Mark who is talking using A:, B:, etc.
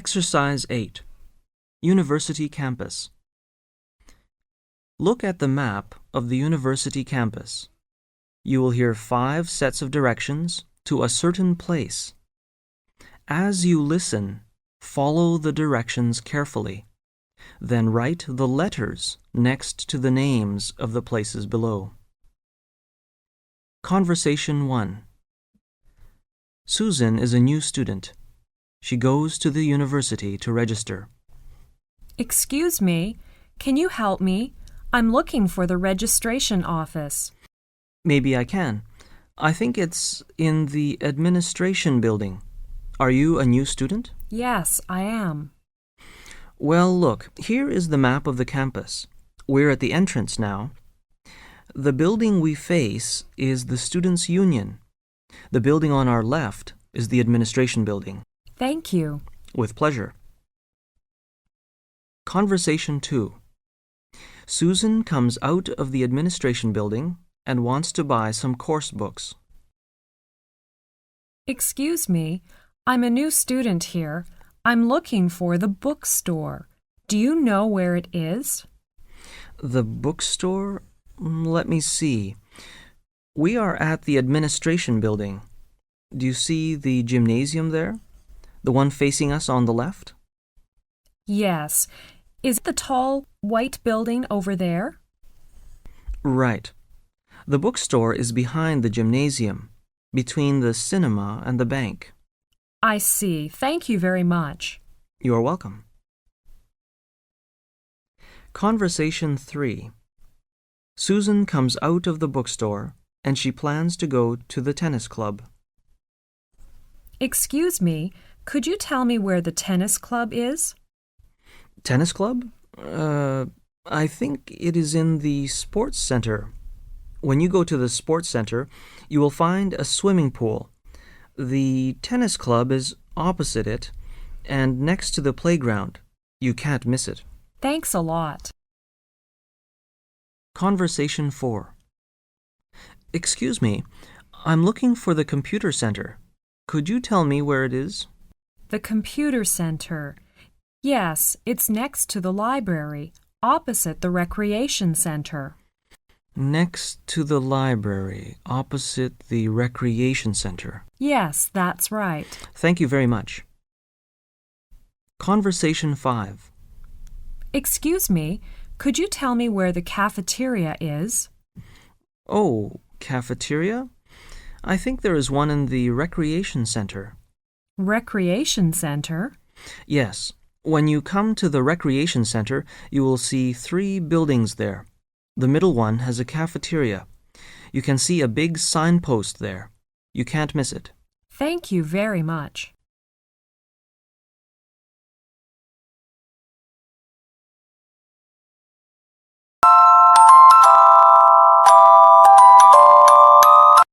A: Exercise 8. University Campus. Look at the map of the university campus. You will hear 5 sets of directions to a certain place. As you listen, follow the directions carefully. Then write the letters next to the names of the places below. Conversation 1. Susan is a new student. She goes to the university to register.
B: Excuse me, can you help me? I'm looking for the registration office.
A: Maybe I can. I think it's in the administration building. Are you a new student?
B: Yes, I am.
A: Well, look, here is the map of the campus. We're at the entrance now. The building we face is the Students' Union. The building on our left is the administration building.
B: Thank you.
A: With pleasure. Conversation 2. Susan comes out of the administration building and wants to buy some course books.
B: Excuse me, I'm a new student here. I'm looking for the bookstore. Do you know where it is?
A: The bookstore? Let me see. We are at the administration building. Do you see the gymnasium there? The one facing us on the left?
B: Yes. Is it the tall, white building over there?
A: Right. The bookstore is behind the gymnasium, between the cinema and the bank.
B: I see. Thank you very much.
A: You are welcome. Conversation 3. Susan comes out of the bookstore and she plans to go to the tennis club.
B: Excuse me, could you tell me where the tennis club is?
A: Tennis club? I think it is in the sports center. When you go to the sports center, you will find a swimming pool. The tennis club is opposite it and next to the playground. You can't miss it.
B: Thanks a lot.
A: Conversation 4. Excuse me, I'm looking for the computer center. Could you tell me where it is?
B: The computer center. Yes, it's next to the library, opposite the recreation center.
A: Next to the library, opposite the recreation center.
B: Yes, that's right.
A: Thank you very much. Conversation 5.
B: Excuse me, could you tell me where the cafeteria is?
A: Oh, cafeteria? I think there is one in the recreation center.
B: Recreation center?
A: Yes. When you come to the recreation center, you will see 3 buildings there. The middle one has a cafeteria. You can see a big signpost there. You can't miss it.
B: Thank you very much.